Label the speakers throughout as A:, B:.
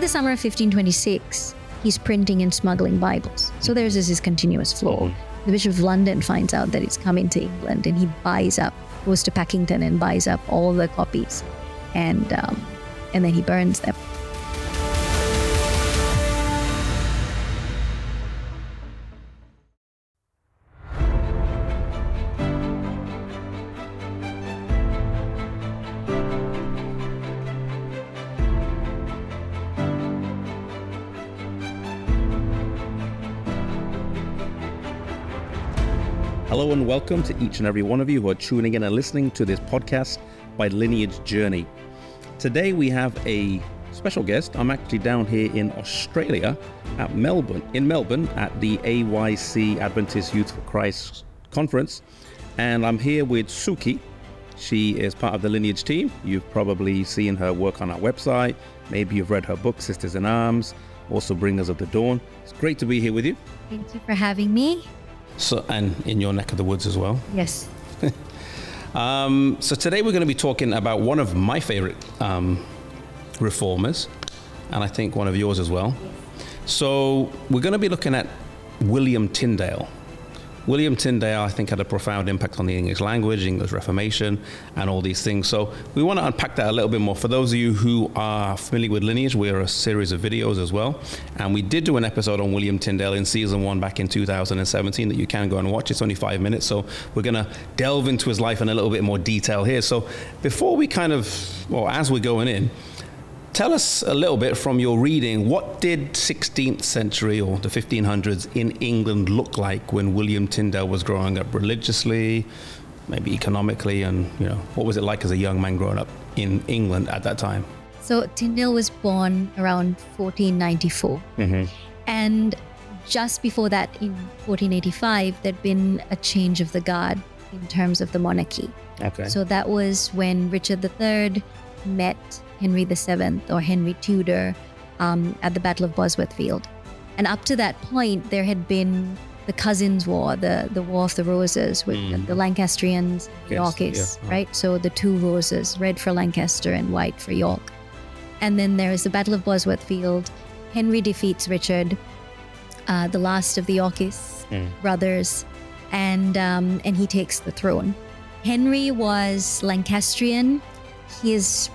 A: the summer of 1526, he's printing and smuggling Bibles. So there's this continuous flow. The Bishop of London finds out that it's coming to England, and he goes to Packington and buys up all the copies, and then he burns them.
B: Hello and welcome to each and every one of you who are tuning in and listening to this podcast by Lineage Journey. Today we have a special guest. I'm actually down here in Australia at Melbourne at the AYC Adventist Youth for Christ conference, and I'm here with Suki. She is part of the Lineage team. You've probably seen her work on our website. Maybe you've read her book, Sisters in Arms, also Bringers of the Dawn. It's great to be here with you.
A: Thank you for having me.
B: So, and in your neck of the woods as well.
A: Yes.
B: So today we're going to be talking about one of my favorite reformers, and I think one of yours as well. Yes. So we're going to be looking at William Tyndale. William Tyndale, I think, had a profound impact on the English language, English Reformation, and all these things. So we want to unpack that a little bit more. For those of you who are familiar with Lineage, we are a series of videos as well. And we did do an episode on William Tyndale in season 1 back in 2017 that you can go and watch. It's only 5 minutes. So we're going to delve into his life in a little bit more detail here. So before we as we're going in, tell us a little bit from your reading, what did 16th century or the 1500s in England look like when William Tyndale was growing up religiously, maybe economically, and what was it like as a young man growing up in England at that time?
A: So Tyndale was born around 1494. Mm-hmm. And just before that, in 1485, there'd been a change of the guard in terms of the monarchy.
B: Okay.
A: So that was when Richard III met Henry VII or Henry Tudor at the Battle of Bosworth Field. And up to that point, there had been the Cousins' War, the War of the Roses with the Lancastrians, Yorkists, right? So the two roses, red for Lancaster and white for York. And then there's the Battle of Bosworth Field. Henry defeats Richard, the last of the Yorkist brothers, and he takes the throne. Henry was Lancastrian. His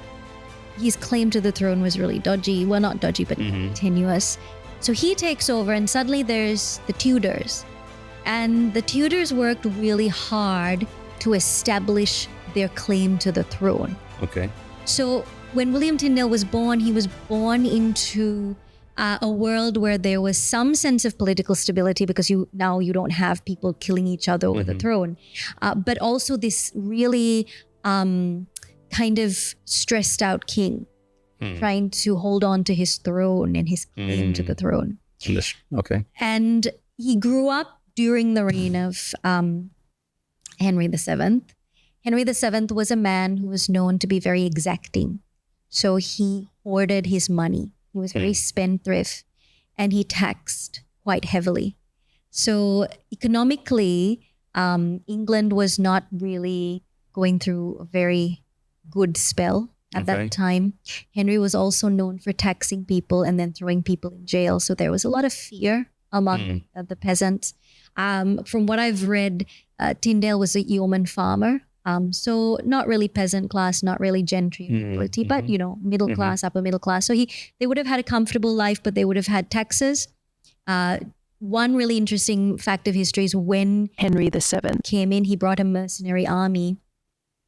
A: claim to the throne was really dodgy. Well, not dodgy, but tenuous. So he takes over, and suddenly there's the Tudors. And the Tudors worked really hard to establish their claim to the throne.
B: Okay.
A: So when William Tyndale was born, he was born into a world where there was some sense of political stability, because you don't have people killing each other over the throne. But also this really kind of stressed out king trying to hold on to his throne and his claim to the throne.
B: Okay.
A: And he grew up during the reign of Henry VII. Henry VII was a man who was known to be very exacting. So he hoarded his money. He was very spendthrift, and he taxed quite heavily. So economically, England was not really going through a very good spell at that time. Henry was also known for taxing people and then throwing people in jail. So there was a lot of fear among the peasants. From what I've read, Tyndale was a yeoman farmer. So not really peasant class, not really gentry nobility, but middle class, upper middle class. So they would have had a comfortable life, but they would have had taxes. One really interesting fact of history is when Henry VII came in, he brought a mercenary army.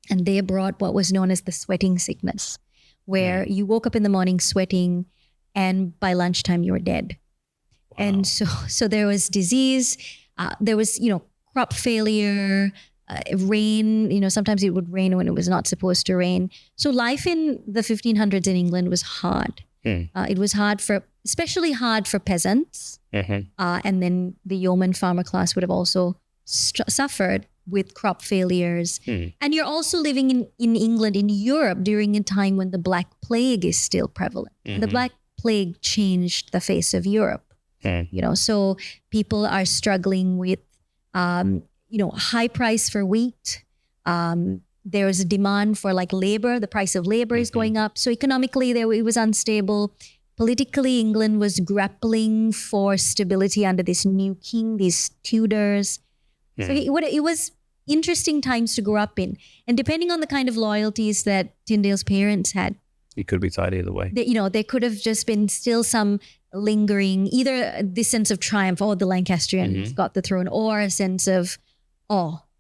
A: And they brought what was known as the sweating sickness, where you woke up in the morning sweating, and by lunchtime you were dead. Wow. And so there was disease, there was, crop failure, rain, sometimes it would rain when it was not supposed to rain. So life in the 1500s in England was hard. It was especially hard for peasants. And then the yeoman farmer class would have also suffered with crop failures. And you're also living in England, in Europe, during a time when the Black Plague is still prevalent. The Black Plague changed the face of Europe. So people are struggling with, high price for wheat. There is a demand for labor. The price of labor is going up. So economically, it was unstable. Politically, England was grappling for stability under this new king, these Tudors. So it was interesting times to grow up in. And depending on the kind of loyalties that Tyndale's parents had,
B: It could be tied either way.
A: there could have just been still some lingering, either this sense of triumph, the Lancastrians got the throne, or a sense of,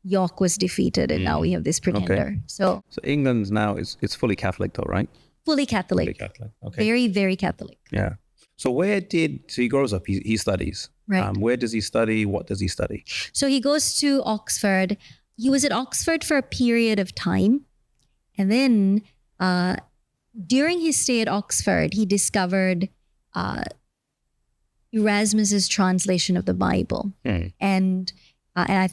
A: York was defeated and now we have this pretender.
B: Okay.
A: So
B: England now it's fully Catholic though, right?
A: fully Catholic.
B: Fully Catholic. Okay.
A: Very, very Catholic.
B: Yeah. So he grows up, he studies.
A: Right.
B: Where does he study? What does he study?
A: So he goes to Oxford. He was at Oxford for a period of time. And then during his stay at Oxford, he discovered Erasmus's translation of the Bible. And I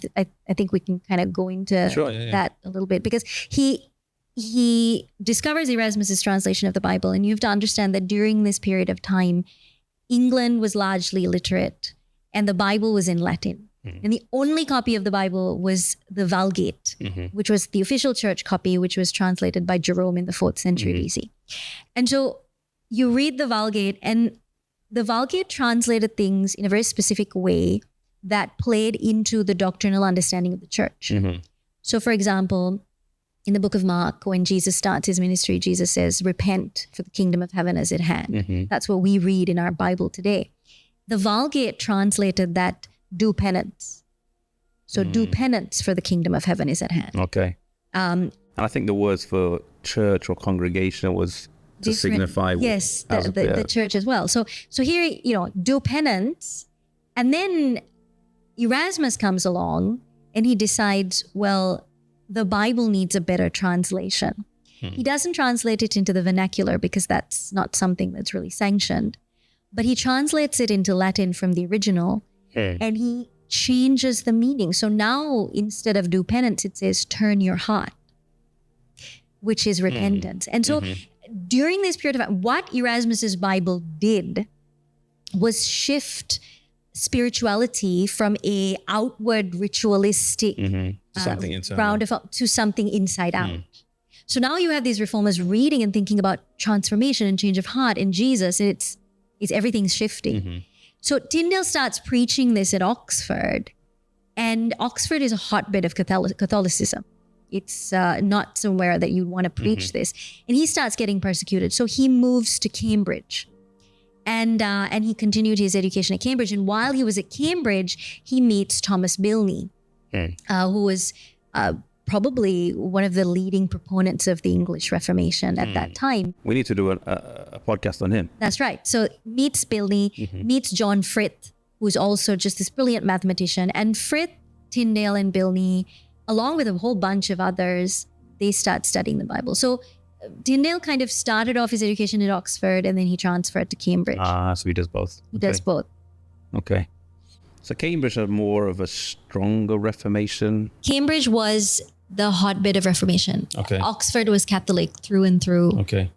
A: think we can kind of go into that a little bit, because he discovers Erasmus's translation of the Bible. And you have to understand that during this period of time, England was largely illiterate and the Bible was in Latin. And the only copy of the Bible was the Vulgate, which was the official church copy, which was translated by Jerome in the 4th century BC. And so you read the Vulgate, and the Vulgate translated things in a very specific way that played into the doctrinal understanding of the church. So for example, in the book of Mark, when Jesus starts his ministry, Jesus says, repent, for the kingdom of heaven is at hand. That's what we read in our Bible today. The Vulgate translated that, do penance. So do penance, for the kingdom of heaven is at hand.
B: Okay. And I think the words for church or congregation was to signify
A: the church as well. So here, do penance. And then Erasmus comes along and he decides, well, the Bible needs a better translation. He doesn't translate it into the vernacular because that's not something that's really sanctioned. But he translates it into Latin from the original and he changes the meaning. So now instead of do penance, it says turn your heart, which is repentance. And so during this period of time, what Erasmus's Bible did was shift spirituality from a outward ritualistic to something inside out. So now you have these reformers reading and thinking about transformation and change of heart in Jesus. It's everything's shifting. So Tyndale starts preaching this at Oxford, and Oxford is a hotbed of Catholicism. It's not somewhere that you want to preach this. And he starts getting persecuted. So he moves to Cambridge. And he continued his education at Cambridge. And while he was at Cambridge, he meets Thomas Bilney, who was probably one of the leading proponents of the English Reformation at that time.
B: We need to do a podcast on him.
A: That's right. So meets Bilney, meets John Frith, who's also just this brilliant mathematician. And Frith, Tyndale, and Bilney, along with a whole bunch of others, they start studying the Bible. So Tyndale kind of started off his education at Oxford and then he transferred to Cambridge.
B: So he does both.
A: He does both.
B: Okay. So Cambridge had more of a stronger Reformation.
A: Cambridge was the hotbed of Reformation.
B: Okay.
A: Oxford was Catholic through and through.
B: Okay.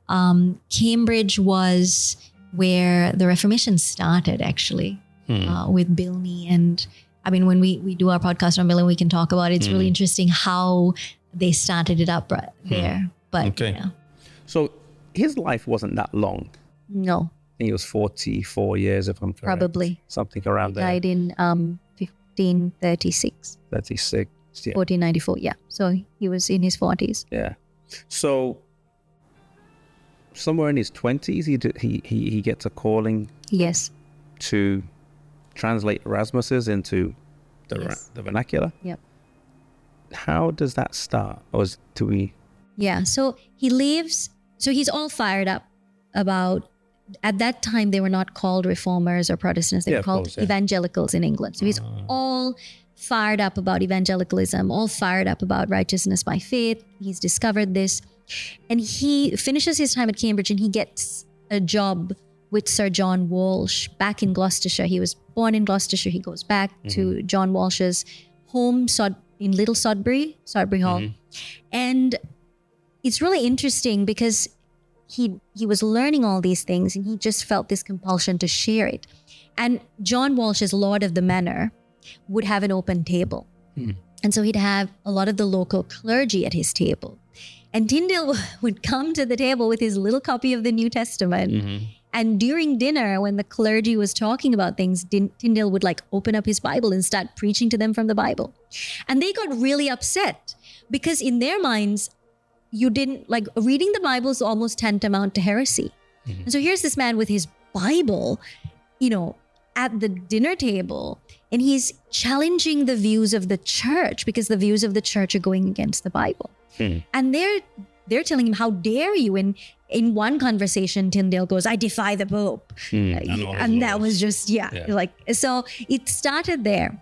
A: Cambridge was where the Reformation started, actually, with Bilney. And I mean, when we do our podcast on Bilney, we can talk about it. It's really interesting how they started it up right there. But
B: So his life wasn't that long.
A: No.
B: I think it was 44 years, if I'm correct.
A: Probably.
B: Something around there.
A: Died in 1536.
B: 36. Yeah.
A: 1494, yeah. So he was in his 40s.
B: Yeah. So somewhere in his 20s, he gets a calling.
A: Yes.
B: To translate Erasmus's into the vernacular.
A: Yep.
B: How does that start?
A: Yeah. So he leaves. So he's all fired up about. At that time, they were not called reformers or Protestants. They were called evangelicals in England. So he's all fired up about evangelicalism, all fired up about righteousness by faith. He's discovered this. And he finishes his time at Cambridge and he gets a job with Sir John Walsh back in Gloucestershire. He was born in Gloucestershire. He goes back to John Walsh's home in Little Sodbury Hall. And it's really interesting because he was learning all these things and he just felt this compulsion to share it. And John Walsh, as Lord of the Manor, would have an open table. And so he'd have a lot of the local clergy at his table. And Tyndale would come to the table with his little copy of the New Testament And during dinner, when the clergy was talking about things, Tyndale would like open up his Bible and start preaching to them from the Bible. And they got really upset because in their minds, you didn't like reading the Bible is almost tantamount to heresy. And so here's this man with his Bible, at the dinner table, and he's challenging the views of the church because the views of the church are going against the Bible. And they're telling him, how dare you? And in one conversation, Tyndale goes, I defy the Pope. And that was just, so it started there.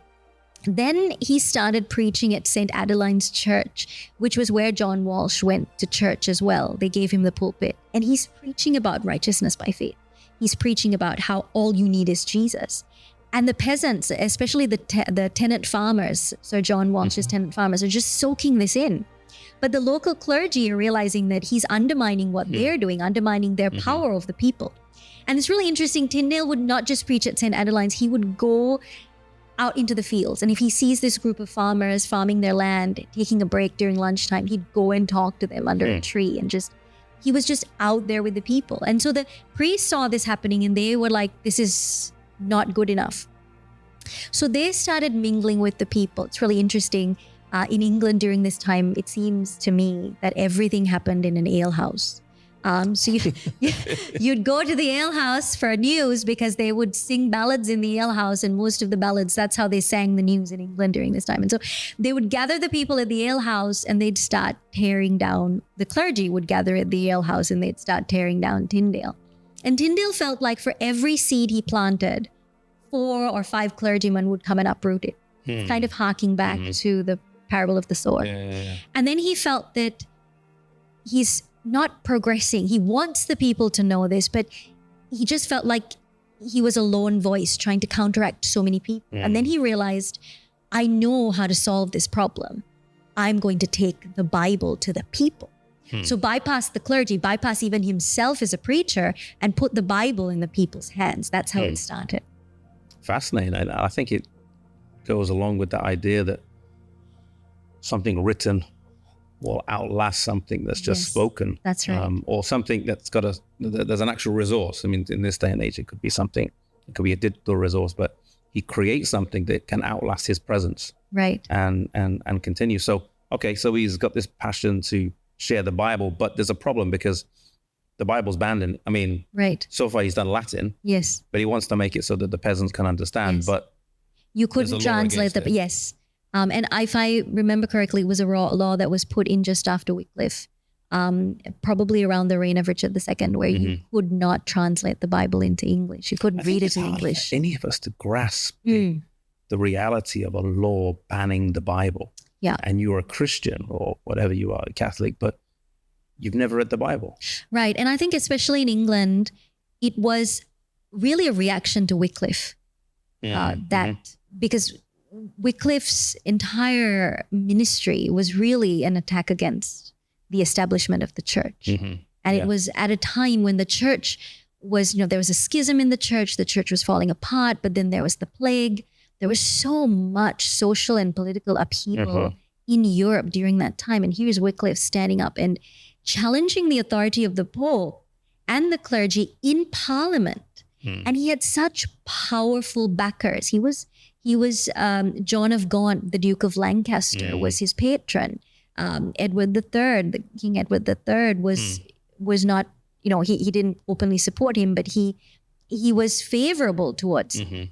A: Then he started preaching at St. Adeline's Church, which was where John Walsh went to church as well. They gave him the pulpit. And he's preaching about righteousness by faith. He's preaching about how all you need is Jesus. And the peasants, especially the tenant farmers, Sir John Walsh's tenant farmers, are just soaking this in. But the local clergy are realizing that he's undermining what they're doing, undermining their power over the people. And it's really interesting. Tyndale would not just preach at St. Adeline's. He would go out into the fields. And if he sees this group of farmers farming their land, taking a break during lunchtime, he'd go and talk to them under a tree and he was just out there with the people. And so the priests saw this happening and they were like, this is not good enough. So they started mingling with the people. It's really interesting. In England during this time, it seems to me that everything happened in an alehouse. So you'd go to the alehouse for news because they would sing ballads in the alehouse, and most of the ballads, that's how they sang the news in England during this time. And so they would gather the people at the alehouse and they'd start tearing down, the clergy would gather at the alehouse and they'd start tearing down Tyndale. And Tyndale felt like for every seed he planted, 4 or 5 clergymen would come and uproot it. Kind of harking back to the parable of the sword. And then he felt that he's not progressing. He wants the people to know this, but he just felt like he was a lone voice trying to counteract so many people. And then he realized, I know how to solve this problem. I'm going to take the Bible to the people. So bypass the clergy, bypass even himself as a preacher, and put the Bible in the people's hands. That's how it started.
B: Fascinating. I think it goes along with the idea that something written will outlast something that's just spoken.
A: That's right.
B: Or something that's there's an actual resource. I mean, in this day and age, it could be something, it could be a digital resource, but he creates something that can outlast his presence.
A: Right.
B: And continue. So he's got this passion to share the Bible, but there's a problem because the Bible's banned so far he's done Latin. Yes. But he wants to make it so that the peasants can understand, but
A: you couldn't translate the, and if I remember correctly, it was a law that was put in just after Wycliffe, probably around the reign of Richard II, where you could not translate the Bible into English. You couldn't read it in English.
B: For any of us to grasp the reality of a law banning the Bible. Yeah. And you're a Christian or whatever you are, a Catholic, but you've never read the Bible. Right.
A: And I think especially in England, it was really a reaction to Wycliffe. Because Wycliffe's entire ministry was really an attack against the establishment of the church. And it was at a time when the church was, there was a schism in the church was falling apart, but then there was the plague. There was so much social and political upheaval in Europe during that time. And here's Wycliffe standing up and challenging the authority of the Pope and the clergy in Parliament. And he had such powerful backers. He was John of Gaunt, the Duke of Lancaster, was his patron. Edward III, King Edward III was not, he didn't openly support him, but he was favorable towards him.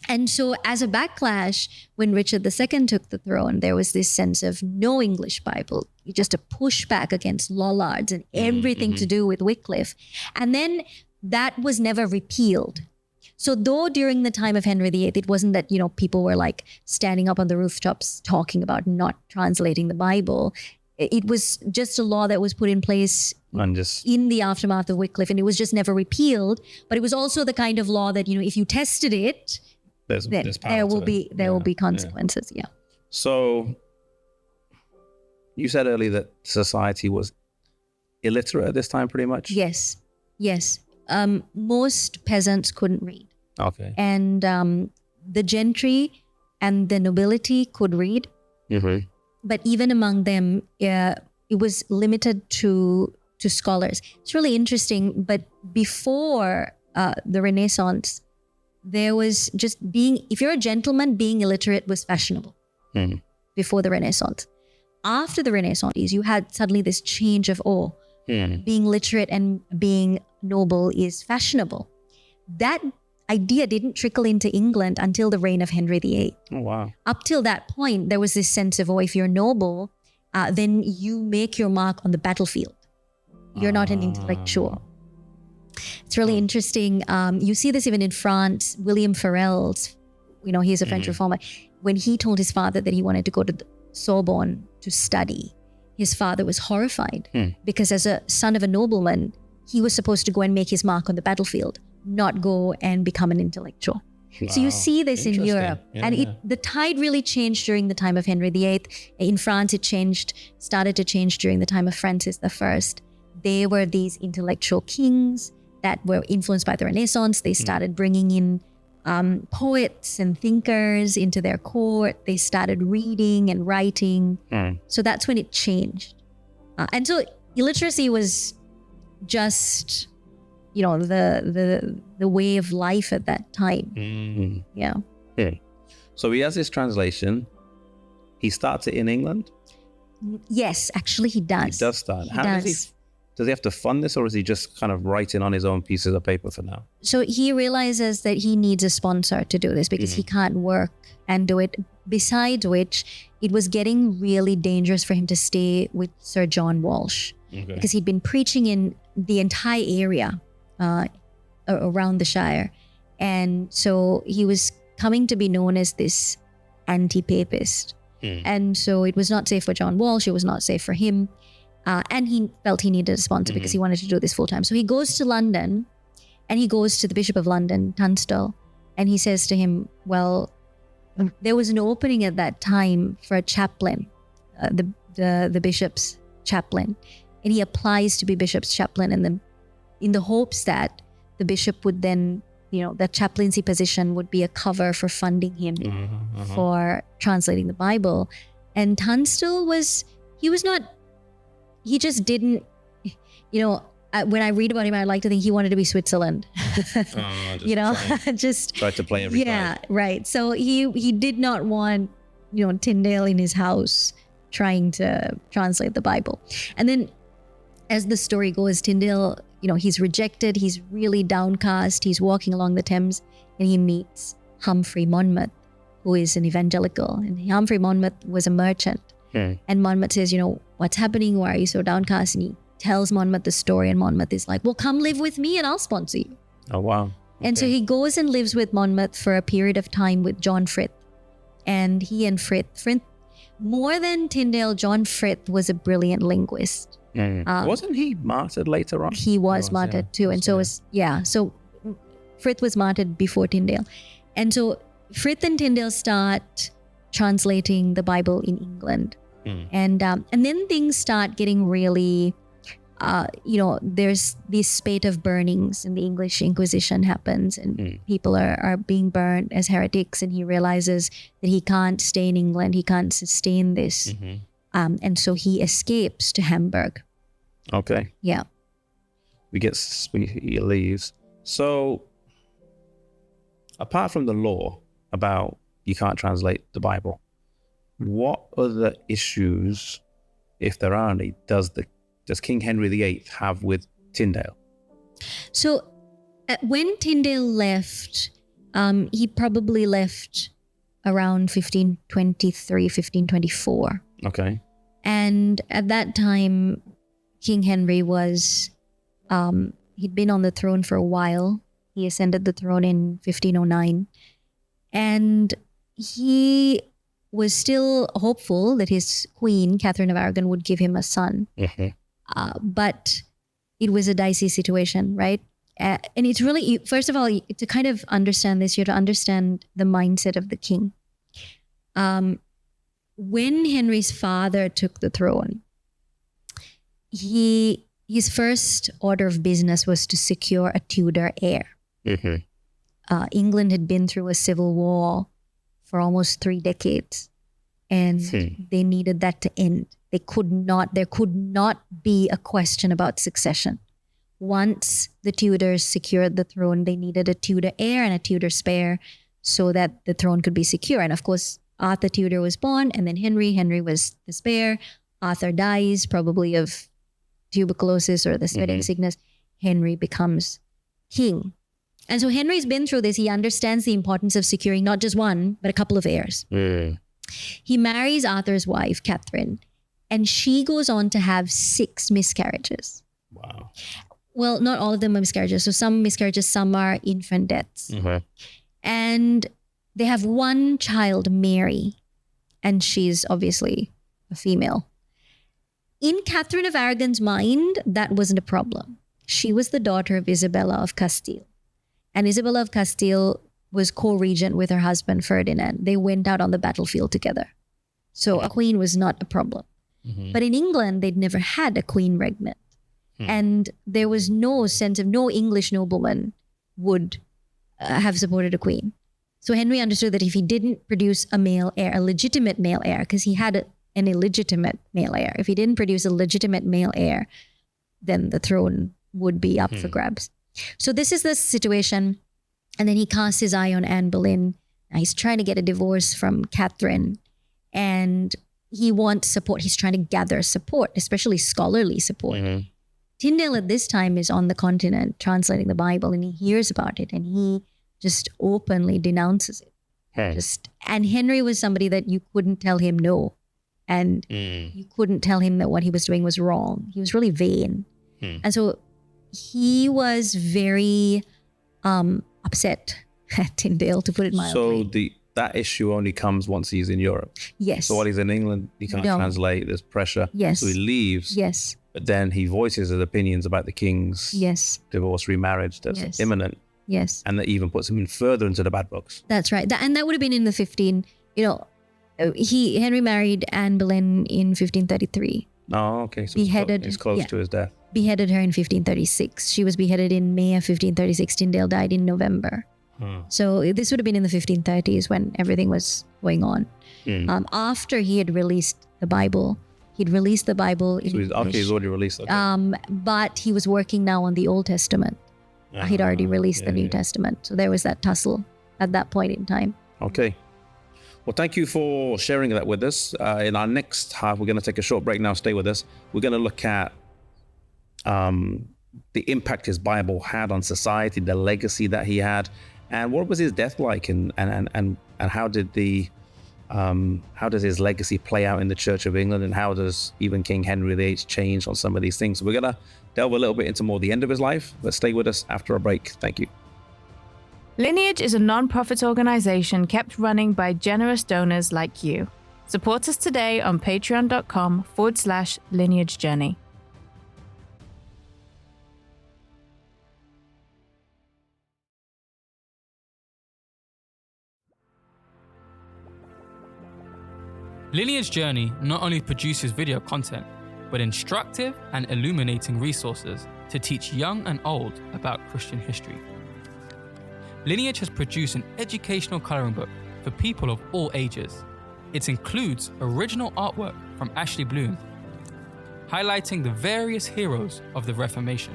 A: And so as a backlash, when Richard II took the throne, there was this sense of no English Bible, just a pushback against Lollards and everything to do with Wycliffe. And then that was never repealed. So though during the time of Henry VIII, it wasn't that, people were like standing up on the rooftops talking about not translating the Bible. It was just a law that was put in place in the aftermath of Wycliffe, and it was just never repealed. But it was also the kind of law that, if you tested it, there will be consequences. Yeah.
B: So you said earlier that society was illiterate at this time, pretty much?
A: Yes. Most peasants couldn't read.
B: Okay.
A: And the gentry and the nobility could read. But even among them, it was limited to scholars. It's really interesting. But before the Renaissance, there was just if you're a gentleman, being illiterate was fashionable before the Renaissance. After the Renaissance, you had suddenly this change of, being literate and being noble is fashionable. That idea didn't trickle into England until the reign of Henry VIII.
B: Oh, wow.
A: Up till that point, there was this sense of, if you're noble, then you make your mark on the battlefield. You're not an intellectual. It's really interesting. You see this even in France. William Farel's, he's a French reformer. When he told his father that he wanted to go to the Sorbonne to study, his father was horrified because as a son of a nobleman, he was supposed to go and make his mark on the battlefield, not go and become an intellectual. Wow. So you see this in Europe. The tide really changed during the time of Henry VIII. In France, it started to change during the time of Francis I. They were these intellectual kings that were influenced by the Renaissance. They started bringing in poets and thinkers into their court. They started reading and writing. So that's when it changed. And so illiteracy was just, the way of life at that time. Yeah.
B: So he has this translation. He starts it in England?
A: Yes, actually he does.
B: He does start. Does he have to fund this, or is he just kind of writing on his own pieces of paper for now?
A: So he realizes that he needs a sponsor to do this because he can't work and do it. Besides which, it was getting really dangerous for him to stay with Sir John Walsh because he'd been preaching in the entire area around the Shire. And so he was coming to be known as this anti-papist. And so it was not safe for John Walsh. It was not safe for him. And he felt he needed a sponsor because he wanted to do this full time. So he goes to London and he goes to the Bishop of London, Tunstall, and he says to him, well, there was an opening at that time for a chaplain, the bishop's chaplain. And he applies to be bishop's chaplain and in the hopes that the bishop would then, that chaplaincy position would be a cover for funding him for translating the Bible. And Tunstall he just didn't, when I read about him, I like to think he wanted to be Switzerland. Just
B: try to play every card.
A: Right. So he did not want, Tyndale in his house trying to translate the Bible. And then as the story goes, Tyndale, he's rejected. He's really downcast. He's walking along the Thames and he meets Humphrey Monmouth, who is an evangelical. And Humphrey Monmouth was a merchant. And Monmouth says, what's happening? Why are you so downcast? And he tells Monmouth the story, and Monmouth is like, well, come live with me and I'll sponsor you.
B: Oh, wow. Okay.
A: And so he goes and lives with Monmouth for a period of time with John Frith. And he and Frith, more than Tyndale, John Frith was a brilliant linguist.
B: Wasn't he martyred later on?
A: He was martyred too. And so Frith was martyred before Tyndale. And so Frith and Tyndale start translating the Bible in England. And then things start getting really, there's this spate of burnings and the English Inquisition happens and people are being burned as heretics, and he realizes that he can't stay in England. He can't sustain this. And so he escapes to Hamburg.
B: Okay.
A: Yeah.
B: He leaves. So apart from the law about you can't translate the Bible, what other issues, if there are any, does King Henry VIII have with Tyndale?
A: So when Tyndale left, he probably left around 1523, 1524.
B: Okay.
A: And at that time, King Henry was, he'd been on the throne for a while. He ascended the throne in 1509. And he was still hopeful that his queen, Catherine of Aragon, would give him a son. But it was a dicey situation, right? And it's really, first of all, to kind of understand this, you have to understand the mindset of the king. When Henry's father took the throne, his first order of business was to secure a Tudor heir. England had been through a civil war for almost 3 decades, and they needed that to end. There could not be a question about succession. once the Tudors secured the throne, they needed a Tudor heir and a Tudor spare so that the throne could be secure. And of course, Arthur Tudor was born, and then Henry. Henry was the spare. Arthur dies, probably of tuberculosis or the spreading sickness. Henry becomes king. And so Henry's been through this. He understands the importance of securing not just one, but a couple of heirs. He marries Arthur's wife, Catherine, and she goes on to have 6 miscarriages.
B: Wow.
A: Well, not all of them are miscarriages. So some miscarriages, some are infant deaths. And they have one child, Mary, and she's obviously a female. In Catherine of Aragon's mind, that wasn't a problem. She was the daughter of Isabella of Castile. And Isabella of Castile was co-regent with her husband, Ferdinand. They went out on the battlefield together. So a queen was not a problem. But in England, they'd never had a queen regnant. And there was no sense of, no English nobleman would have supported a queen. So Henry understood that if he didn't produce a male heir, a legitimate male heir, because he had an illegitimate male heir, if he didn't produce a legitimate male heir, then the throne would be up for grabs. So this is the situation. And then he casts his eye on Anne Boleyn. He's trying to get a divorce from Catherine, and he wants support. He's trying to gather support, especially scholarly support. Tyndale at this time is on the continent translating the Bible, and he hears about it, and he just openly denounces it. And Henry was somebody that you couldn't tell him no, and you couldn't tell him that what he was doing was wrong. He was really vain. And so he was very upset at Tyndale, to put it mildly.
B: So that issue only comes once he's in Europe.
A: Yes.
B: So while he's in England, he can't translate. There's pressure.
A: Yes.
B: So he leaves.
A: Yes.
B: But then he voices his opinions about the king's divorce, remarriage that's imminent.
A: Yes.
B: And that even puts him in further into the bad books.
A: That's right. And that would have been in the Henry married Anne Boleyn in 1533.
B: Oh, okay. So
A: beheaded.
B: He's close to his death.
A: Beheaded her in 1536. She was beheaded in May of 1536. Tyndale died in November. So this would have been in the 1530s when everything was going on. After he had released the Bible, he'd released the Bible in English.
B: He's already released it.
A: But he was working now on the Old Testament. He'd already released the New Testament. So there was that tussle at that point in time. Okay.
B: Well, thank you for sharing that with us. In our next half, we're going to take a short break now. Stay with us. We're going to look at the impact his Bible had on society, the legacy that he had, and what was his death like, and how did how does his legacy play out in the Church of England, and how does even King Henry VIII change on some of these things? So we're going to delve a little bit into more the end of his life, but stay with us after a break. Thank you.
C: Lineage is a non-profit organization kept running by generous donors like you. Support us today on patreon.com/Lineage Journey.
D: Lineage Journey not only produces video content, but instructive and illuminating resources to teach young and old about Christian history. Lineage has produced an educational coloring book for people of all ages. It includes original artwork from Ashley Bloom, highlighting the various heroes of the Reformation.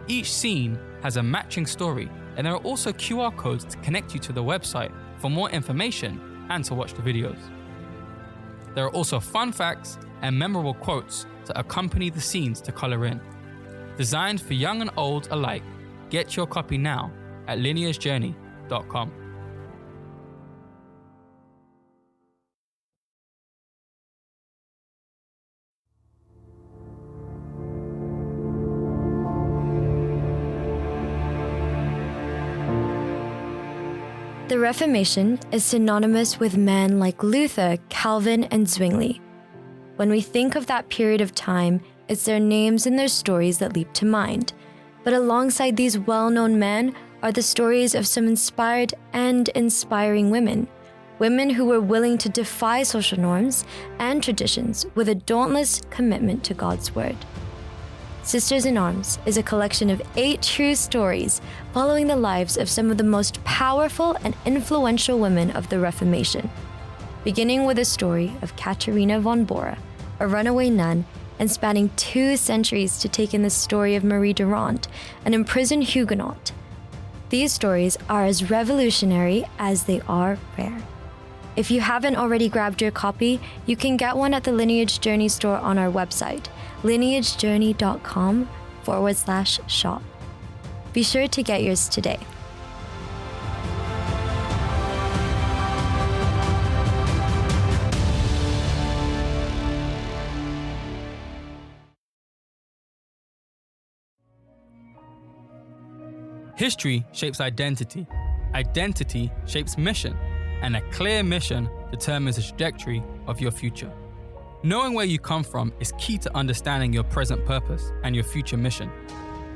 D: Each scene has a matching story, and there are also QR codes to connect you to the website for more information and to watch the videos. There are also fun facts and memorable quotes to accompany the scenes to color in. Designed for young and old alike, get your copy now at lineagejourney.com.
E: The Reformation is synonymous with men like Luther, Calvin, and Zwingli. When we think of that period of time, it's their names and their stories that leap to mind. But alongside these well-known men are the stories of some inspired and inspiring women. Women who were willing to defy social norms and traditions with a dauntless commitment to God's word. Sisters in Arms is a collection of 8 true stories following the lives of some of the most powerful and influential women of the Reformation. Beginning with the story of Katharina von Bora, a runaway nun and spanning 2 centuries to take in the story of Marie Durand, an imprisoned Huguenot. These stories are as revolutionary as they are rare. If you haven't already grabbed your copy, you can get one at the Lineage Journey store on our website, lineagejourney.com/shop. Be sure to get yours today.
D: History shapes identity. Identity shapes mission. And a clear mission determines the trajectory of your future. Knowing where you come from is key to understanding your present purpose and your future mission.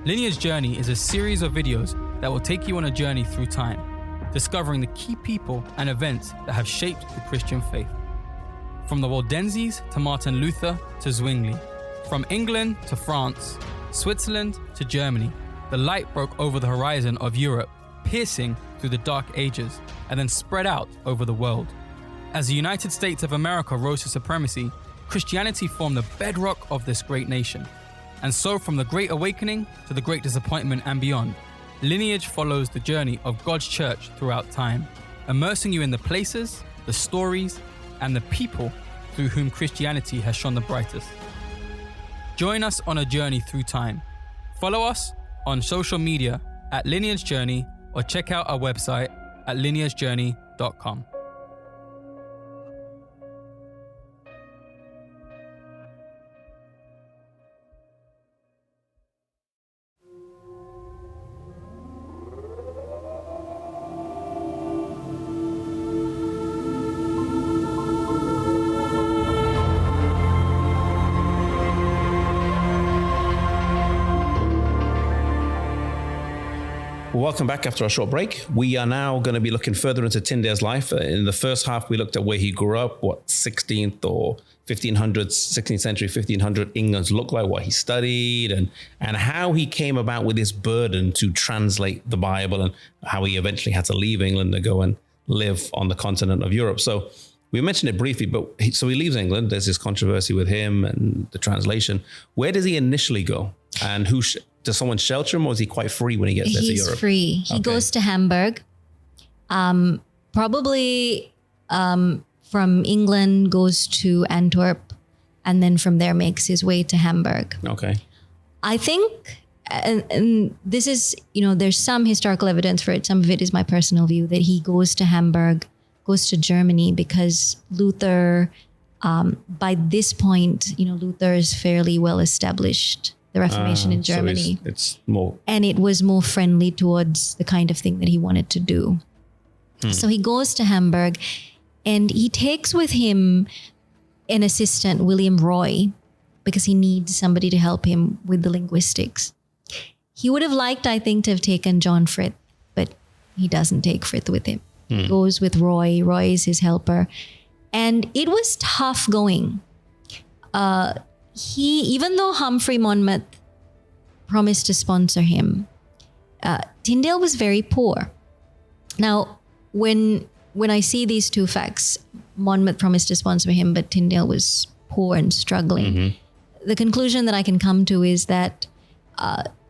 D: Lineage Journey is a series of videos that will take you on a journey through time, discovering the key people and events that have shaped the Christian faith. From the Waldenses to Martin Luther to Zwingli, from England to France, Switzerland to Germany, the light broke over the horizon of Europe, piercing through the dark ages, and then spread out over the world. As the United States of America rose to supremacy, Christianity formed the bedrock of this great nation. And so from the Great Awakening to the Great Disappointment and beyond, Lineage follows the journey of God's church throughout time, immersing you in the places, the stories, and the people through whom Christianity has shone the brightest. Join us on a journey through time. Follow us on social media at Lineage Journey, or check out our website at lineagejourney.com.
B: Welcome back after a short break. We are now going to be looking further into Tyndale's life. In the first half, we looked at where he grew up, what 16th or 1500s, 16th century, 1500 England's looked like, what he studied, and how he came about with this burden to translate the Bible, and how he eventually had to leave England to go and live on the continent of Europe. So we mentioned it briefly, but so he leaves England. There's this controversy with him and the translation. Where does he initially go? And does someone shelter him, or is he quite free when he gets there to Europe?
A: He's free. He goes to Hamburg. Probably from England goes to Antwerp, and then from there makes his way to Hamburg.
B: Okay.
A: I think, and this is, there's some historical evidence for it. Some of it is my personal view, that he goes to Hamburg, goes to Germany, because Luther, by this point, Luther is fairly well established. The Reformation in Germany.
B: So it's more,
A: and it was more friendly towards the kind of thing that he wanted to do. So he goes to Hamburg, and he takes with him an assistant, William Roy, because he needs somebody to help him with the linguistics. He would have liked, I think, to have taken John Frith, but he doesn't take Frith with him. He goes with Roy. Roy is his helper. And it was tough going. Even though Humphrey Monmouth promised to sponsor him, Tyndale was very poor. Now, when I see these two facts, Monmouth promised to sponsor him, but Tyndale was poor and struggling. The conclusion that I can come to is that,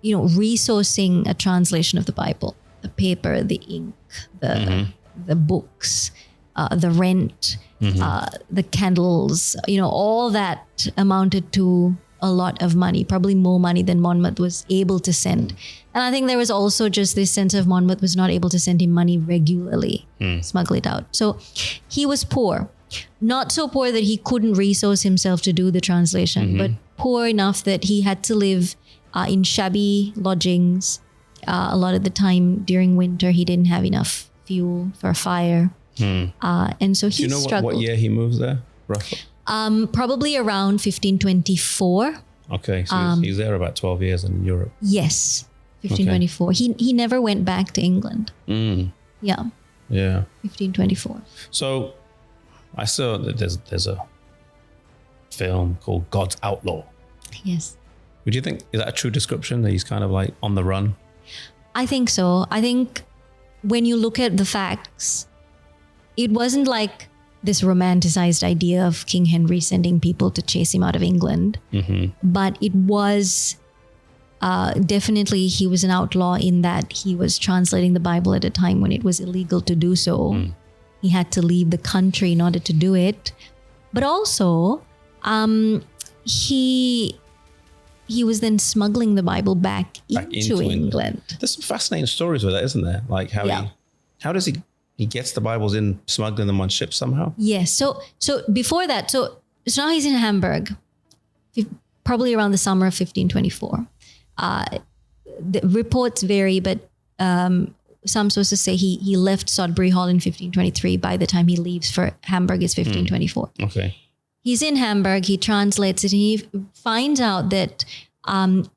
A: resourcing a translation of the Bible, the paper, the ink, the books, the rent, the candles, all that amounted to a lot of money, probably more money than Monmouth was able to send. And I think there was also just this sense of Monmouth was not able to send him money regularly, smuggle it out. So he was poor, not so poor that he couldn't resource himself to do the translation, but poor enough that he had to live in shabby lodgings. A lot of the time during winter, he didn't have enough fuel for a fire. And so he struggled.
B: Do you know what year he moves there, roughly?
A: Probably around 1524.
B: Okay, so he's there about 12 years in Europe.
A: Yes, 1524. Okay. He never went back to England. Yeah. 1524.
B: So I saw that there's a film called God's Outlaw.
A: Yes.
B: Would you think, is that a true description, that he's kind of like on the run?
A: I think so. I think when you look at the facts, it wasn't like this romanticized idea of King Henry sending people to chase him out of England. But it was definitely, he was an outlaw in that he was translating the Bible at a time when it was illegal to do so. He had to leave the country in order to do it. But also, he was then smuggling the Bible back into England.
B: There's some fascinating stories with that, isn't there? Like how does he gets the Bibles in, smuggling them on ships somehow?
A: Yes. So before that, so now he's in Hamburg, probably around the summer of 1524. The reports vary, but some sources say he left Sodbury Hall in 1523. By the time he leaves for Hamburg, it's 1524.
B: Okay.
A: He's in Hamburg, he translates it, and he finds out that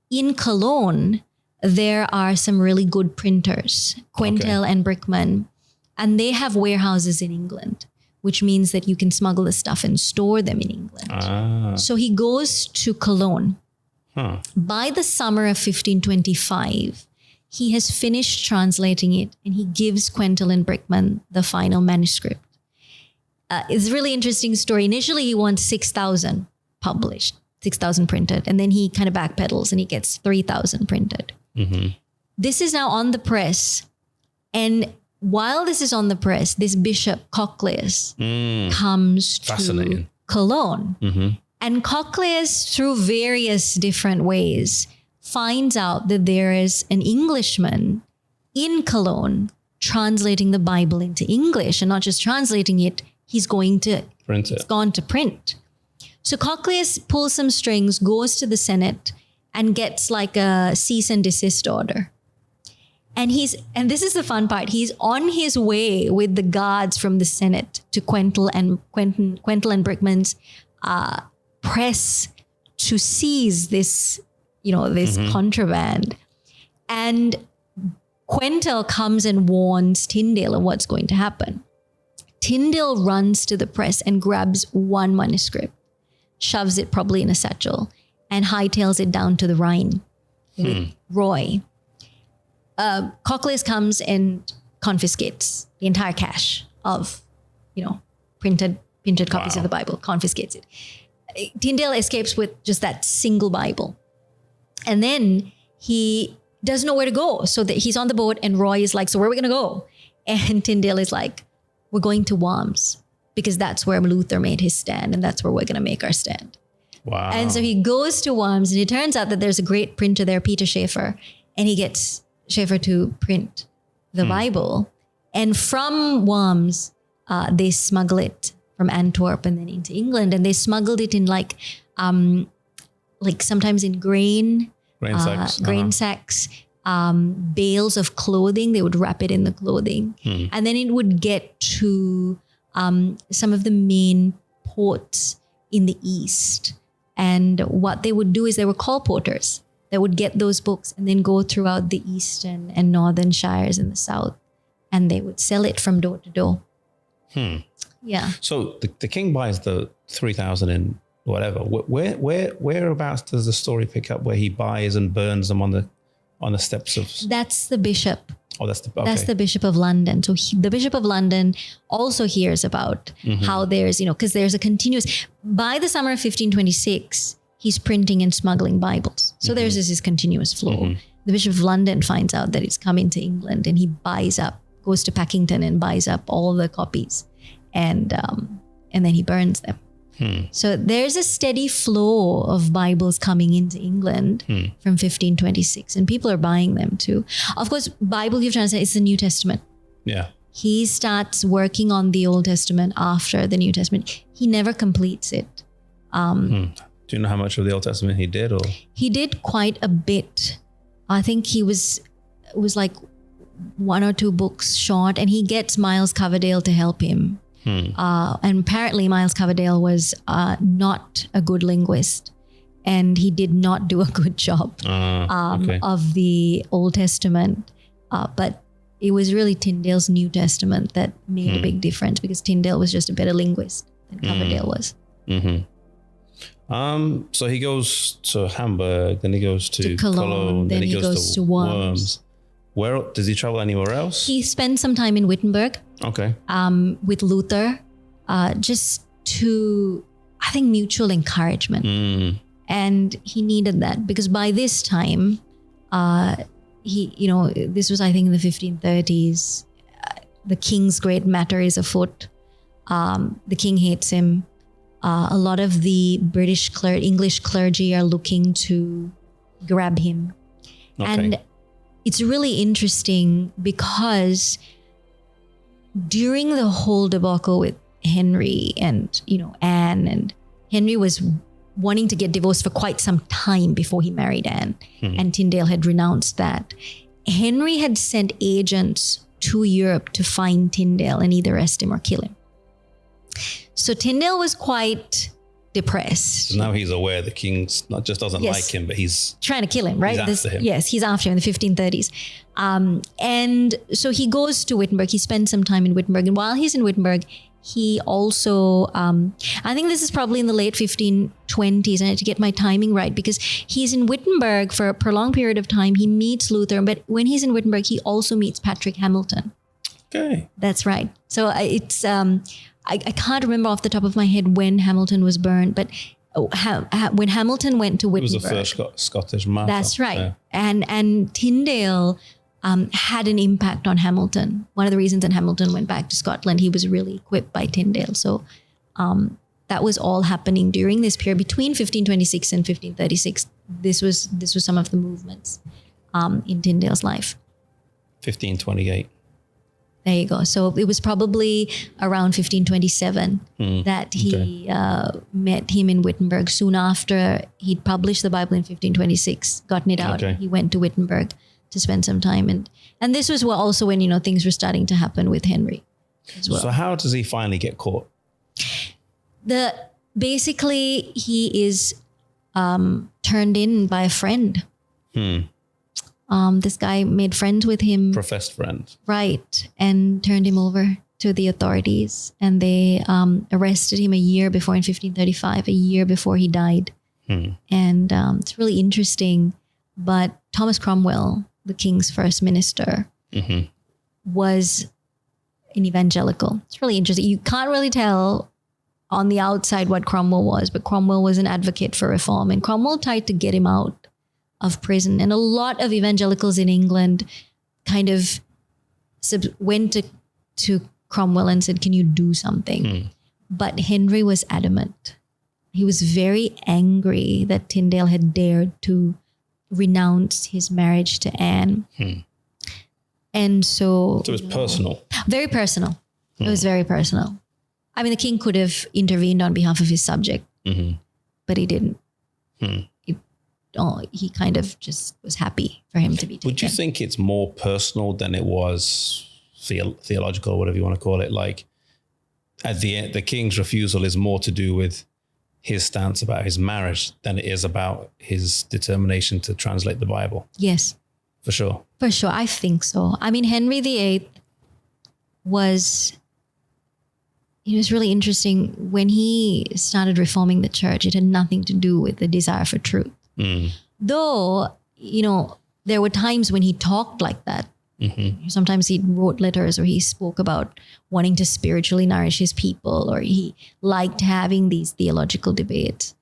A: in Cologne, there are some really good printers, Quentel and Brickman, and they have warehouses in England, which means that you can smuggle the stuff and store them in England. So he goes to Cologne. By the summer of 1525, he has finished translating it, and he gives Quentel and Brickman the final manuscript. It's a really interesting story. Initially, he wants 6,000 published, 6,000 printed, and then he kind of backpedals and he gets 3,000 printed. This is now on the press, and while this is on the press, this Bishop Cochlaeus comes to Cologne. And Cochlaeus, through various different ways, finds out that there is an Englishman in Cologne translating the Bible into English, and not just translating it, he's going to print it. It's gone to print. So Cochlaeus pulls some strings, goes to the Senate, and gets like a cease and desist order. And this is the fun part, he's on his way with the guards from the Senate to Quentel and Brickman's press to seize this, this contraband. And Quentel comes and warns Tyndale of what's going to happen. Tyndale runs to the press and grabs one manuscript, shoves it probably in a satchel, and hightails it down to the Rhine with Roy. Cochlaeus comes and confiscates the entire cache of, printed copies of the Bible, confiscates it. Tyndale escapes with just that single Bible. And then he doesn't know where to go. So that he's on the boat, and Roy is like, so where are we going to go? And Tyndale is like, we're going to Worms, because that's where Luther made his stand, and that's where we're going to make our stand.
B: Wow.
A: And so he goes to Worms, and it turns out that there's a great printer there, Peter Schaeffer, and he gets Schaeffer to print the Bible. And from Worms, they smuggle it from Antwerp and then into England, and they smuggled it in like sometimes in grain sacks, bales of clothing. They would wrap it in the clothing, and then it would get to some of the main ports in the east. And what they would do is they were colporteurs that would get those books and then go throughout the eastern and northern shires in the south, and they would sell it from door to door. Yeah.
B: So the king buys the 3,000 and whatever. Whereabouts does the story pick up where he buys and burns them on the steps of?
A: That's the bishop.
B: Oh, that's
A: the Bishop of London. So the Bishop of London also hears about how there's, because there's a continuous. By the summer of 1526, he's printing and smuggling Bibles. So there's this continuous flow. The Bishop of London finds out that it's coming to England, and he goes to Packington and buys up all the copies, and then he burns them. So there's a steady flow of Bibles coming into England from 1526, and people are buying them too. Of course, Bible you've translated is the New Testament.
B: Yeah.
A: He starts working on the Old Testament after the New Testament. He never completes it.
B: Do you know how much of the Old Testament he did? Or
A: he did quite a bit. I think it was like 1 or 2 books short, and he gets Miles Coverdale to help him. And apparently Miles Coverdale was not a good linguist, and he did not do a good job of the Old Testament. But it was really Tyndale's New Testament that made a big difference, because Tyndale was just a better linguist than Coverdale was.
B: So he goes to Hamburg, then he goes to Cologne, then he goes to Worms. Where does he travel anywhere else?
A: He spent some time in Wittenberg.
B: Okay.
A: With Luther. just to, I think, mutual encouragement. And he needed that because by this time, this was, I think, in the 1530s. The king's great matter is afoot. The king hates him. A lot of the English clergy are looking to grab him.
B: Okay.
A: And it's really interesting because during the whole debacle with Henry and, Anne, and Henry was wanting to get divorced for quite some time before he married Anne, and Tyndale had renounced that. Henry had sent agents to Europe to find Tyndale and either arrest him or kill him. So Tyndale was quite depressed.
B: So now he's aware the king not just doesn't
A: Yes.
B: like him, but he's
A: Trying to kill him, right?
B: He's after him.
A: Yes, he's after him in the 1530s. And so he goes to Wittenberg. He spends some time in Wittenberg. And while he's in Wittenberg, he also, I think this is probably in the late 1520s. I had to get my timing right because he's in Wittenberg for a prolonged period of time. He meets Luther, but when he's in Wittenberg, he also meets Patrick Hamilton.
B: okay.
A: That's right. So it's, I can't remember off the top of my head when Hamilton was burned, but when Hamilton went to
B: He was
A: Wittenberg.
B: the first Scottish martyr.
A: That's right.
B: Yeah.
A: And Tyndale had an impact on Hamilton. One of the reasons that Hamilton went back to Scotland, he was really equipped by Tyndale. So that was all happening during this period between 1526 and 1536. This was some of the movements in Tyndale's life.
B: 1528.
A: There you go. So it was probably around 1527 that he met him in Wittenberg. Soon after he'd published the Bible in 1526, gotten it out,
B: Okay.
A: he went to Wittenberg to spend some time. And this was also when, things were starting to happen with Henry as well.
B: So how does he finally get caught?
A: Basically, he is turned in by a friend. This guy made friends with him.
B: Professed friend.
A: Right. And turned him over to the authorities. And they arrested him a year before, in 1535, a year before he died. And it's really interesting. But Thomas Cromwell, the king's first minister, was an evangelical. It's really interesting. You can't really tell on the outside what Cromwell was, but Cromwell was an advocate for reform. And Cromwell tried to get him out of prison. And a lot of evangelicals in England kind of went to Cromwell and said, can you do something? But Henry was adamant. He was very angry that Tyndale had dared to renounce his marriage to Anne. And so
B: it was personal.
A: Very personal. It was very personal. I mean, the king could have intervened on behalf of his subject, but he didn't. He kind of just was happy for him to be taken.
B: Would you think it's more personal than it was theological, whatever you want to call it? Like at the end, the king's refusal is more to do with his stance about his marriage than it is about his determination to translate the Bible.
A: Yes.
B: For sure.
A: For sure. I think so. I mean, Henry VIII was, it was really interesting. When he started reforming the church, it had nothing to do with the desire for truth. Though, there were times when he talked like that. Sometimes he wrote letters or he spoke about wanting to spiritually nourish his people, or he liked having these theological debates.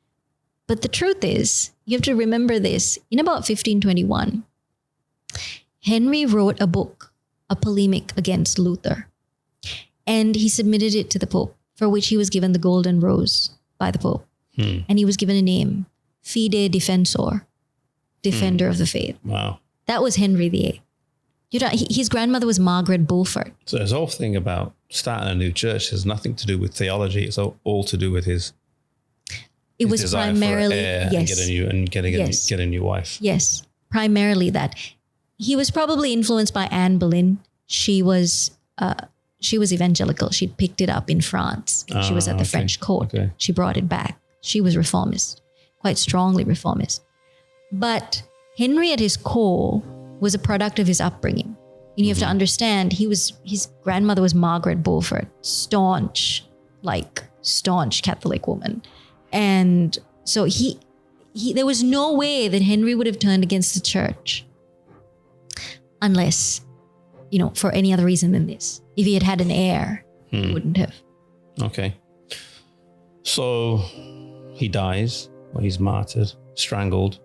A: But the truth is, you have to remember this, in about 1521, Henry wrote a book, a polemic against Luther, and he submitted it to the Pope, for which he was given the Golden Rose by the Pope. And he was given a name, Fide Defensor, Defender of the Faith.
B: Wow.
A: That was Henry VIII. His grandmother was Margaret Beaufort.
B: So his whole thing about starting a new church has nothing to do with theology. It's all to do with his
A: Was
B: desire
A: primarily,
B: for an heir
A: yes.
B: and get a new wife.
A: Yes, primarily that. He was probably influenced by Anne Boleyn. She was evangelical. She'd picked it up in France. She was at the French court.
B: Okay.
A: She brought it back. She was reformist, quite strongly reformist. But Henry at his core was a product of his upbringing. And you have to understand, his grandmother was Margaret Beaufort, staunch Catholic woman. And so there was no way that Henry would have turned against the church unless, for any other reason than this. If he had had an heir, he wouldn't have.
B: Okay. So he dies, or he's martyred, strangled,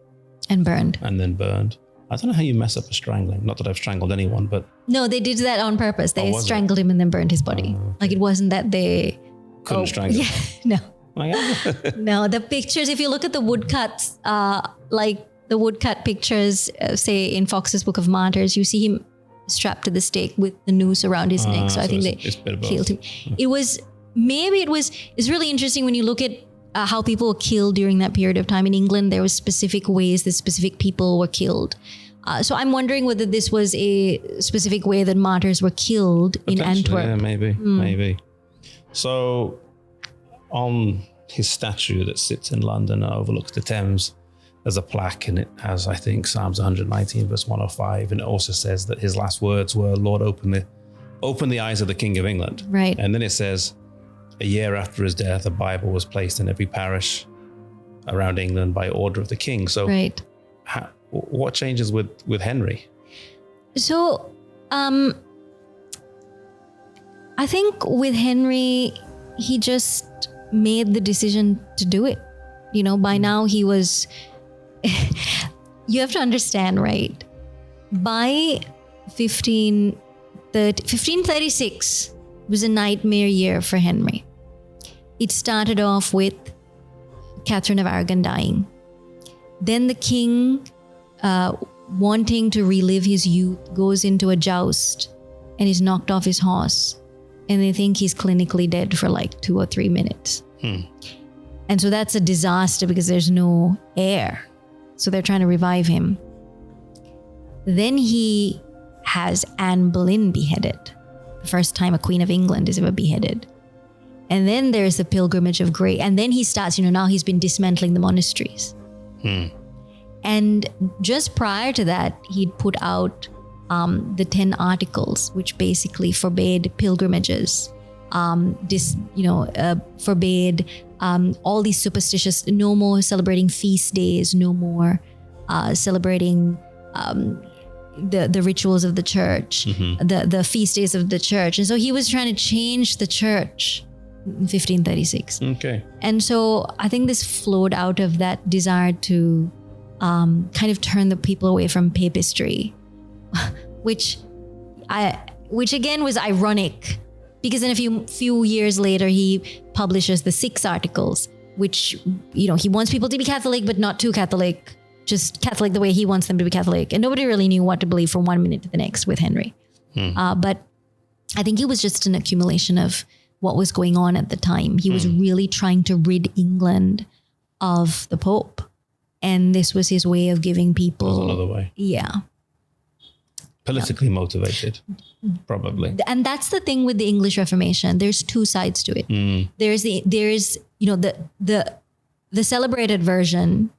A: And burned.
B: and then burned. I don't know how you mess up a strangling. Not that I've strangled anyone, but
A: No, they did that on purpose. They
B: was it?
A: strangled him and then burned his body.
B: Oh, okay.
A: Like, it wasn't that they
B: couldn't strangle.
A: Yeah, no.
B: Okay.
A: No, the pictures, if you look at the woodcuts, like the woodcut pictures, say in Fox's Book of Martyrs, you see him strapped to the stake with the noose around his neck. So I think
B: it's a bit of both.
A: killed him. It's really interesting when you look at how people were killed during that period of time. In England, there were specific ways that specific people were killed. So I'm wondering whether this was a specific way that martyrs were killed in Antwerp.
B: Yeah, maybe. So on his statue that sits in London and overlooks the Thames, there's a plaque, and it has, I think, Psalms 119 verse 105, and it also says that his last words were, "Lord, open the eyes of the King of England."
A: Right.
B: And then it says, a year after his death, a Bible was placed in every parish around England by order of the king. So
A: Right.
B: what changes with Henry?
A: So, I think with Henry, he just made the decision to do it. You know, by now he was, you have to understand, right? By 1536 was a nightmare year for Henry. It started off with Catherine of Aragon dying. Then the king, wanting to relive his youth, goes into a joust and is knocked off his horse. And they think he's clinically dead for like 2 or 3 minutes. And so that's a disaster because there's no air. So they're trying to revive him. Then he has Anne Boleyn beheaded. The first time a Queen of England is ever beheaded. And then there's the Pilgrimage of Grace. And then he starts, now he's been dismantling the monasteries. And just prior to that, he'd put out the 10 Articles, which basically forbade pilgrimages, forbade all these superstitious, no more celebrating feast days, no more celebrating the rituals of the church, the feast days of the church. And so he was trying to change the church in 1536.
B: Okay.
A: And so I think this flowed out of that desire to kind of turn the people away from papistry, which again was ironic, because then a few years later he publishes the 6 Articles, which he wants people to be Catholic but not too Catholic, just Catholic the way he wants them to be Catholic, and nobody really knew what to believe from one minute to the next with Henry. But I think it was just an accumulation of what was going on at the time. He was really trying to rid England of the Pope. And this was his way of giving people...
B: There's another way.
A: Yeah.
B: Politically motivated, probably.
A: And that's the thing with the English Reformation. There's 2 sides to it. There's the celebrated version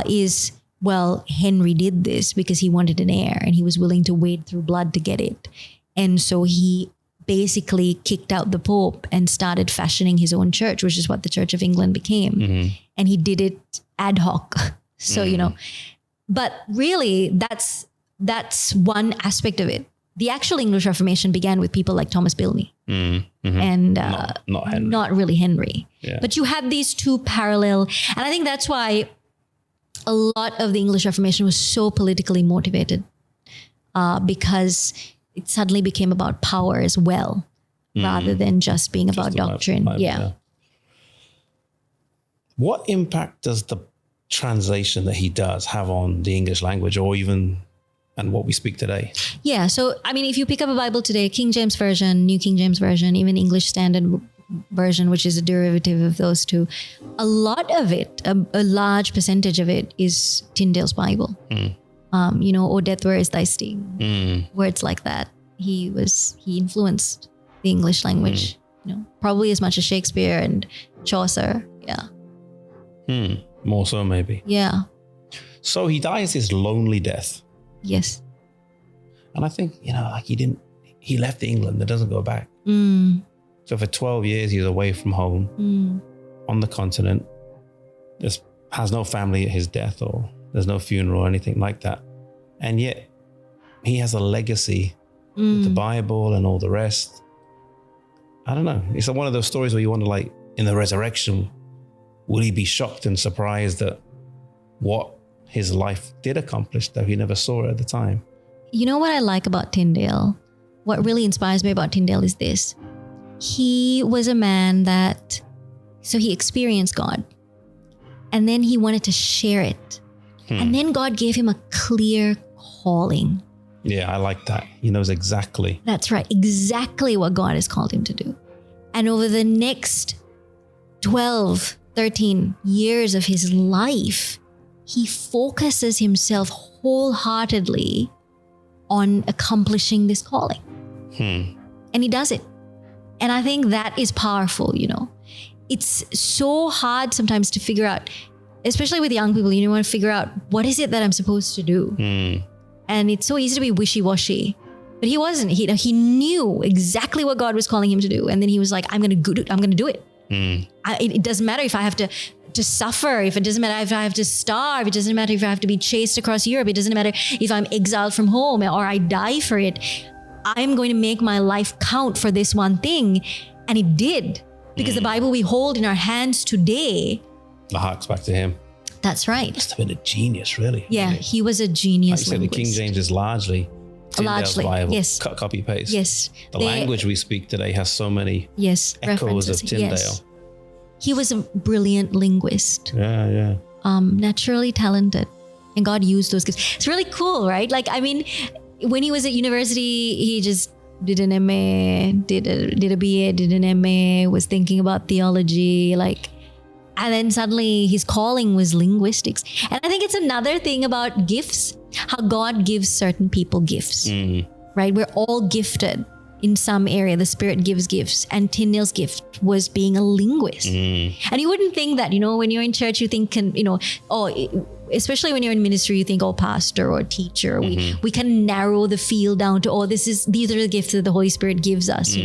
A: is, well, Henry did this because he wanted an heir and he was willing to wade through blood to get it. And so he basically kicked out the Pope and started fashioning his own church, which is what the Church of England became. And he did it ad hoc. So, but really that's one aspect of it. The actual English Reformation began with people like Thomas Bilney and
B: not Henry.
A: Not really Henry.
B: Yeah.
A: But you had these 2 parallel, and I think that's why a lot of the English Reformation was so politically motivated, because it suddenly became about power as well, rather than just being about doctrine. Yeah.
B: What impact does the translation that he does have on the English language, or even and what we speak today?
A: Yeah. So, I mean, if you pick up a Bible today, King James Version, New King James Version, even English Standard Version, which is a derivative of those 2, a lot of it, a large percentage of it is Tyndale's Bible. O death, where is thy sting? Words like that. He influenced the English language, probably as much as Shakespeare and Chaucer. Yeah.
B: More so, maybe.
A: Yeah.
B: So he dies his lonely death.
A: Yes.
B: And I think, he left England, that doesn't go back. So for 12 years, he's away from home on the continent. Has no family at his death, or there's no funeral or anything like that. And yet he has a legacy with the Bible and all the rest. I don't know. It's one of those stories where you wonder, like, in the resurrection, will he be shocked and surprised at what his life did accomplish, though he never saw it at the time?
A: You know what I like about Tyndale? What really inspires me about Tyndale is this. He was a man so he experienced God, and then he wanted to share it. And then God gave him a clear calling.
B: Yeah, I like that. He knows exactly.
A: That's right. Exactly what God has called him to do. And over the next 12, 13 years of his life, he focuses himself wholeheartedly on accomplishing this calling. And he does it. And I think that is powerful, you know. It's so hard sometimes to figure out, especially with young people, you want to figure out, what is it that I'm supposed to do? And it's so easy to be wishy-washy. But he wasn't. He knew exactly what God was calling him to do. And then he was like, I'm going to do it. It doesn't matter if I have to suffer, if it doesn't matter if I have to starve, it doesn't matter if I have to be chased across Europe, it doesn't matter if I'm exiled from home or I die for it. I'm going to make my life count for this one thing. And it did. Because the Bible we hold in our hands today,
B: The harks back to him.
A: That's right.
B: Must have been a genius, really.
A: Yeah, he was a genius.
B: Like you said, the King James is largely Tyndale's Bible.
A: Yes.
B: Cut, copy, paste.
A: Yes.
B: The language we speak today has so many echoes
A: references.
B: of Tyndale.
A: Yes. He was a brilliant linguist.
B: Yeah.
A: Naturally talented. And God used those gifts. It's really cool, right? Like, I mean, when he was at university, he just did an MA, did a BA, did an MA, was thinking about theology, and then suddenly his calling was linguistics. And I think it's another thing about gifts, how God gives certain people gifts, right? We're all gifted in some area. The Spirit gives gifts, and Tyndale's gift was being a linguist. And you wouldn't think that, when you're in church, you think, especially when you're in ministry, you think, pastor or teacher, we can narrow the field down to, these are the gifts that the Holy Spirit gives us,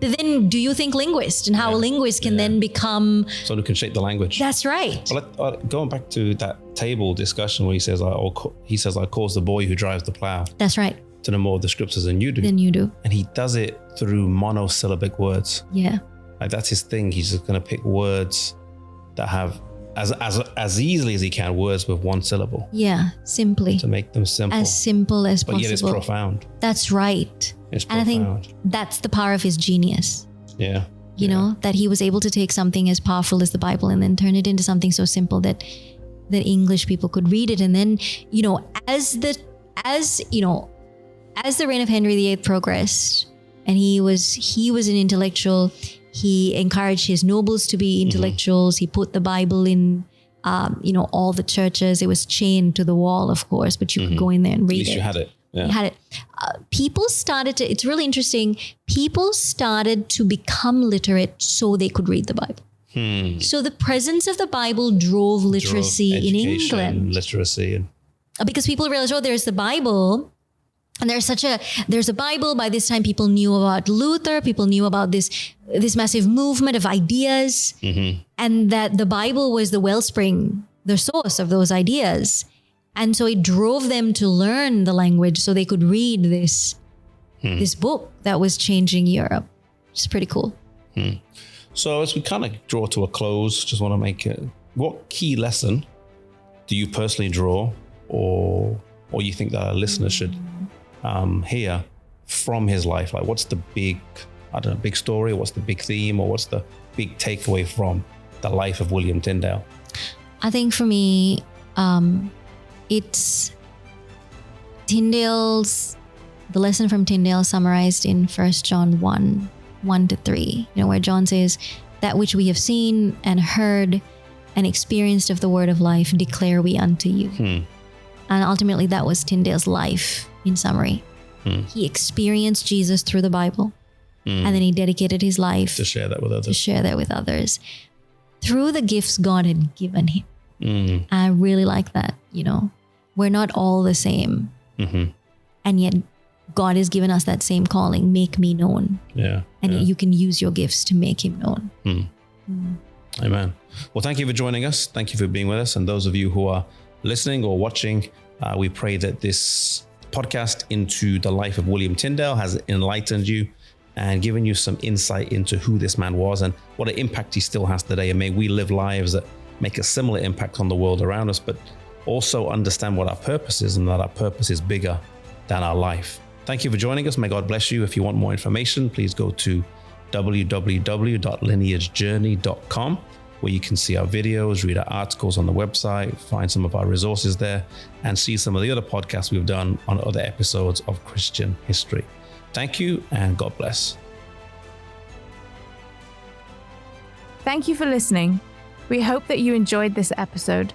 A: But then do you think linguist, and how a linguist can then become...
B: Someone who can shape the language.
A: That's right.
B: Well, going back to that table discussion where he says, I cause the boy who drives the plow.
A: That's right.
B: To know more of the scriptures than you do. And he does it through monosyllabic words.
A: Yeah.
B: Like that's his thing. He's just going to pick words that have, as easily as he can, words with one syllable.
A: Yeah, simply.
B: To make them simple.
A: As simple as possible.
B: But yet it's profound.
A: That's right.
B: It's profound.
A: And I think that's the power of his genius.
B: Yeah.
A: You know, that he was able to take something as powerful as the Bible and then turn it into something so simple that English people could read it. And then, as the reign of Henry VIII progressed, and he was an intellectual, he encouraged his nobles to be intellectuals. He put the Bible in, all the churches. It was chained to the wall, of course, but you could go in there and read it. At least
B: you had it. Yeah.
A: You had it. People started to, it's really interesting, people started to become literate so they could read the Bible. So the presence of the Bible drove literacy in England.
B: Literacy.
A: Because people realized, there's the Bible. And there's a Bible. By this time, people knew about Luther. People knew about this massive movement of ideas. And that the Bible was the wellspring, the source of those ideas. And so it drove them to learn the language so they could read this book that was changing Europe. It's pretty cool.
B: So as we kind of draw to a close, just want to make it, what key lesson do you personally draw or you think that our listeners should hear from his life? Like what's the big story, or what's the big theme, or what's the big takeaway from the life of William Tyndale?
A: I think for me, it's the lesson from Tyndale summarized in 1 John 1:1-3, where John says, that which we have seen and heard and experienced of the word of life declare we unto you. And ultimately that was Tyndale's life in summary. He experienced Jesus through the Bible, and then he dedicated his life
B: to share that with others.
A: Through the gifts God had given him. I really like that, We're not all the same. And yet God has given us that same calling, make me known.
B: Yeah.
A: And yet you can use your gifts to make him known.
B: Amen. Well, thank you for joining us. Thank you for being with us. And those of you who are listening or watching, we pray that this podcast into the life of William Tyndale has enlightened you and giving you some insight into who this man was and what an impact he still has today. And may we live lives that make a similar impact on the world around us, but also understand what our purpose is and that our purpose is bigger than our life. Thank you for joining us. May God bless you. If you want more information, please go to www.lineagejourney.com, where you can see our videos, read our articles on the website, find some of our resources there, and see some of the other podcasts we've done on other episodes of Christian history. Thank you, and God bless.
C: Thank you for listening. We hope that you enjoyed this episode.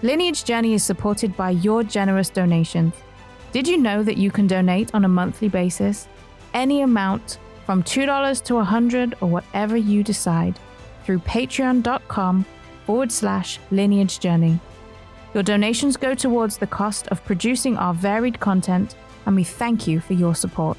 C: Lineage Journey is supported by your generous donations. Did you know that you can donate on a monthly basis? Any amount from $2 to $100 or whatever you decide through patreon.com/Lineage Journey. Your donations go towards the cost of producing our varied content, and we thank you for your support.